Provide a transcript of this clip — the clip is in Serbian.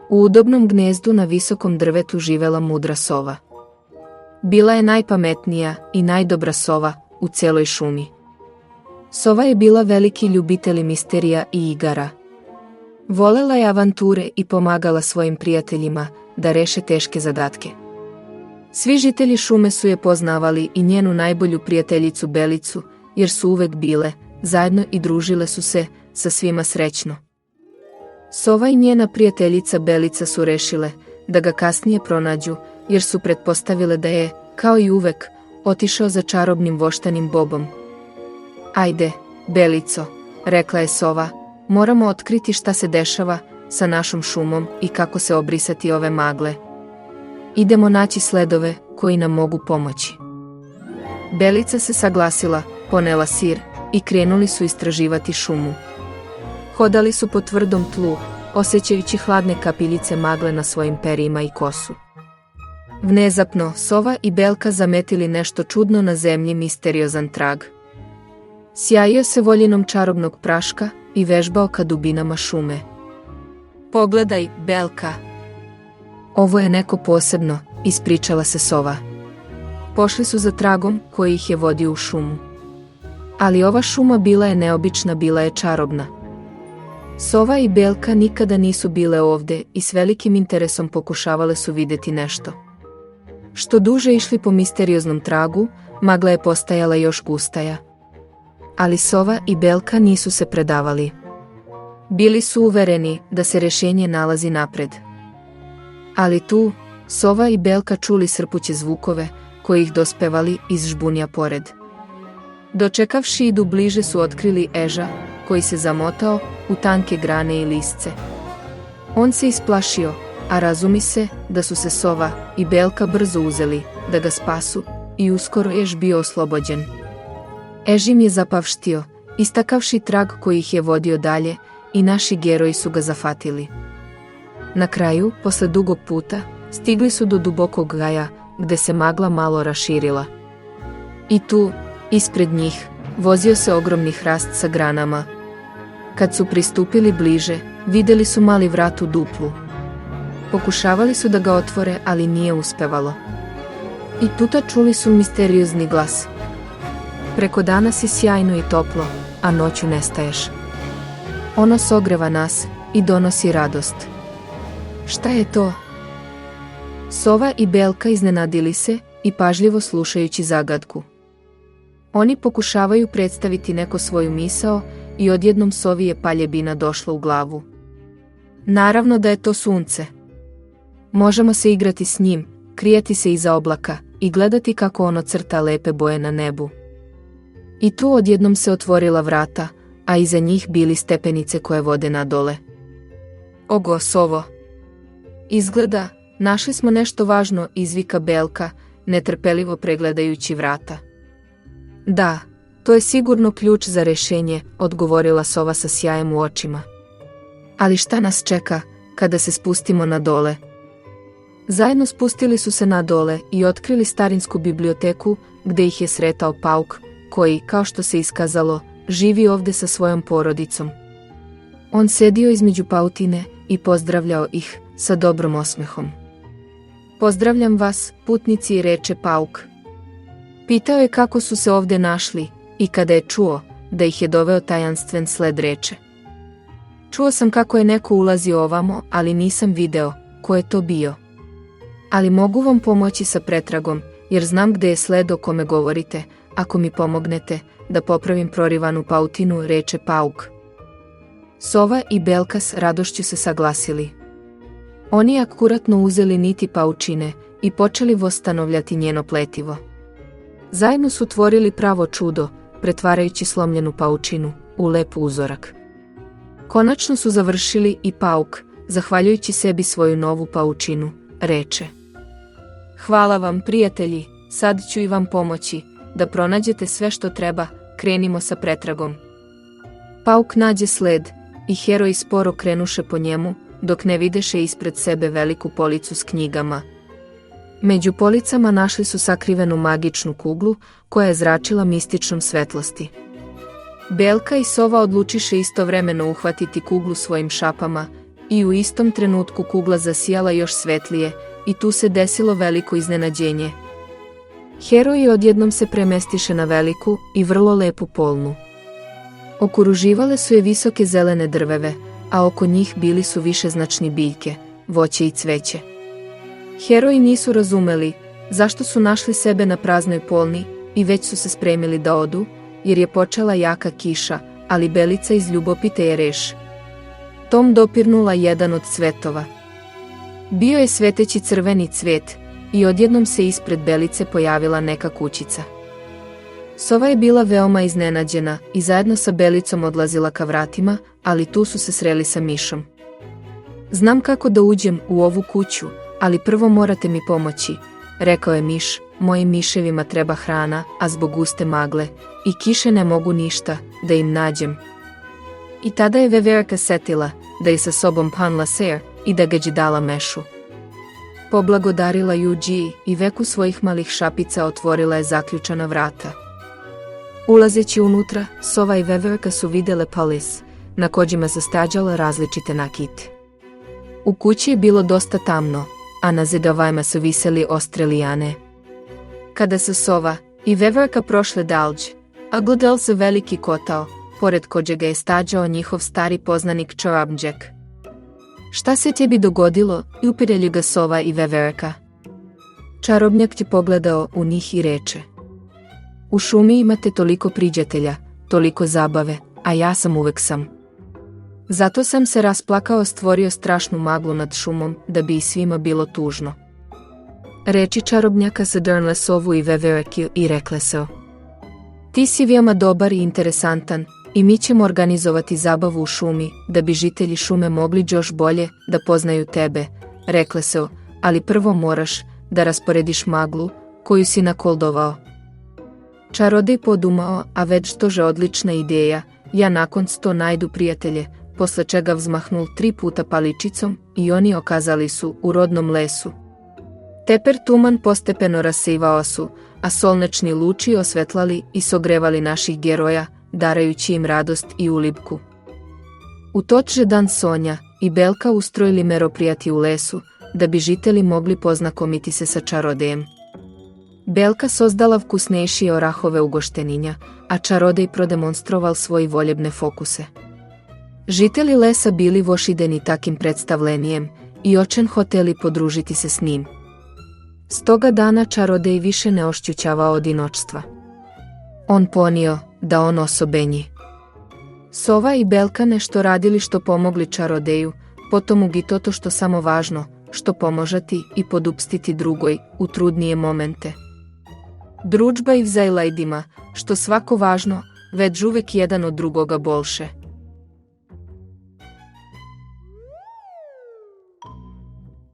U udobnom gnezdu na visokom drvetu živela mudra sova. Bila je najpametnija i najdobra sova u celoj šumi. Sova je bila veliki ljubitelj misterija i igara. Volela je avanture i pomagala svojim prijateljima da reše teške zadatke. Svi žitelji šume su je poznavali i njenu najbolju prijateljicu Belicu, jer su uvek bile zajedno i družile su se sa svima srećno. Sova i njena prijateljica Belica su rešile da ga kasnije pronađu, jer su pretpostavile da je, kao i uvek, otišao za čarobnim voštanim bobom. Ajde, Belico, rekla je sova, moramo otkriti šta se dešava sa našom šumom i kako se obrisati ove magle. Idemo naći sledove koji nam mogu pomoći. Belica se saglasila, ponela sir i krenuli su istraživati šumu. Hodali su po tvrdom tlu, osjećajući hladne kapiljice magle na svojim perima i kosu. Внезапno, sova i Belka zametili nešto čudno na zemlji, misteriozan trag. Sjajio se voljinom čarobnog praška i vežbao ka dubinama šume. Pogledaj, Belka. Ovo je neko posebno, ispričala se sova. Pošli su za tragom koji ih je vodio u šumu. Ali ova šuma bila je neobična, bila je čarobna. Sova i Belka nikada nisu bile ovde i s velikim interesom pokušavale su videti nešto. Što duže išli po misterioznom tragu, magla je postajala još gustaja. Ali sova i Belka nisu se predavali. Bili su uvereni da se rešenje nalazi napred. Ali tu, sova i Belka čuli srpuće zvukove koji ih dospevali iz žbunja pored. Dočekavši idu bliže su otkrili eža koji se zamotao u tanke grane i lisce. On se isplašio, a razumi se da su se sova i Belka brzo uzeli da ga spasu i uskoro ež bio oslobođen. Ež im je zapavštio, istakavši trag koji ih je vodio dalje i naši geroji su ga zafatili. Na kraju, posle dugog puta, stigli su do dubokog gaja gde se magla malo raširila. I tu, ispred njih, vozio se ogromni hrast sa granama. Kad su pristupili bliže, videli su mali vrat u duplu. Pokušavali su da ga otvore, ali nije uspevalo. I tuda čuli su misteriozni glas. Preko dana si sjajno i toplo, a noću nestaješ. Ono sogreva nas i donosi radost. Šta je to? Sova i Belka iznenadili se i pažljivo slušajući zagatku. Oni pokušavaju predstaviti neko svoju misao i odjednom sovi je paljebina došla u glavu. Naravno da je to sunce. Možemo se igrati s njim, krijati se iza oblaka i gledati kako ono crta lepe boje na nebu. I tu odjednom se otvorila vrata, a iza njih bili stepenice koje vode na dole. Ogo, sovo! Izgleda, našli smo nešto važno, izvika Belka, netrpelivo pregledajući vrata. Da, to je sigurno ključ za rešenje, odgovorila sova sa sjajem u očima. Ali šta nas čeka kada se spustimo na dole? Zajedno spustili su se na dole i otkrili starinsku biblioteku gde ih je sretao pauk, koji, kao što se iskazalo, živi ovde sa svojom porodicom. On sedio između pautine i pozdravljao ih sa dobrom osmehom. Pozdravljam vas, putnici, reče pauk. Pitao je kako su se ovde našli i kada je čuo da ih je doveo tajanstven sled reče. Čuo sam kako je neko ulazio ovamo, ali nisam video ko je to bio. Ali mogu vam pomoći sa pretragom, jer znam gde je sled o kome govorite, ako mi pomognete da popravim prorivanu pautinu, reče pauk. Sova i Belka s radošću se saglasili. Oni akuratno uzeli niti paučine i počeli vostanovljati njeno pletivo. Zajedno su tvorili pravo čudo, pretvarajući slomljenu paučinu u lep uzorak. Konačno su završili i pauk, zahvaljujući sebi svoju novu paučinu, reče. Hvala vam, prijatelji, sad ću i vam pomoći, da pronađete sve što treba, krenimo sa pretragom. Pauk nađe sled i heroji sporo krenuše po njemu, dok ne videše ispred sebe veliku policu s knjigama. Među policama našli su sakrivenu magičnu kuglu koja je zračila mističnom svetlosti. Belka i sova odlučiše istovremeno uhvatiti kuglu svojim šapama i u istom trenutku kugla zasijala još svetlije i tu se desilo veliko iznenađenje. Heroji odjednom se premestiše na veliku i vrlo lepu polnu. Okruživale su je visoke zelene drveve, a oko njih bili su višeznačni biljke, voće i cveće. Heroji nisu razumeli zašto su našli sebe na praznoj polni i već su se spremili da odu, jer je počela jaka kiša, ali Belica iz ljubopite je reš tom dopirnula jedan od cvetova. Bio je sveteći crveni cvet i odjednom se ispred Belice pojavila neka kućica. Sova je bila veoma iznenađena i zajedno sa Belicom odlazila ka vratima, ali tu su se sreli sa mišom. Znam kako da uđem u ovu kuću, ali prvo morate mi pomoći, rekao je miš, mojim miševima treba hrana, a zbog guste magle i kiše ne mogu ništa da im nađem. I tada je Veverka setila da je sa sobom panla ser i da gađi dala mešu. Poblagodarila Juđi i veku svojih malih šapica otvorila je zaključana vrata. Ulazeći unutra, Sova i Veverka su vidjele palis, na kođima se stađale različite nakite. U kući je bilo dosta tamno, a na zidovajima su viseli ostre lijane. Kada su Sova i Veverka prošle dalđ, a gledal se veliki kotao, pored kođega je stađao njihov stari poznanik Čarobnjak. Šta se tebi dogodilo, upirelju ga Sova i Veverka. Čarobnjak ti pogledao u njih i reče: u šumi imate toliko priđatelja, toliko zabave, a ja sam uvek sam. Zato sam se rasplakao, stvorio strašnu maglu nad šumom, da bi i svima bilo tužno. Reči Čarobnjaka zadrnle Sovu i Veverku i rekle se: ti si veoma dobar i interesantan, i mi ćemo organizovati zabavu u šumi, da bi žitelji šume mogli još bolje da poznaju tebe, rekle se, ali prvo moraš da rasporediš maglu koju si nakoldovao. Čarodej podumao, a već to že odlična ideja, ja nakon 100 najdu prijatelje, posle čega vzmahnul 3 puta paličicom i oni okazali su u rodnom lesu. Teper tuman postepeno rasivao su, a solnečni luči osvetlali i sogrevali naših geroja, darajući im radost i ulibku. U toče dan Sonja i Belka ustrojili meroprijati u lesu, da bi žitelji mogli poznakomiti se sa čarodejem. Belka sozdala vkusnejšije orahove ugošteninja, a čarodej prodemonstroval svoji voljebne fokuse. Žitelji lesa bili vošideni takim predstavlenijem i očen hoteli podružiti se s njim. S toga dana čarodej više ne ošćućava odinočstva. On ponio da on osobenji. Sova i Belka nešto radili što pomogli čarodeju, potom ugitoto što samo važno, što pomožati i podupstiti drugoj u trudnije momente. Družba i vzajlajdima, što svako važno, već uvek jedan od drugoga bolše.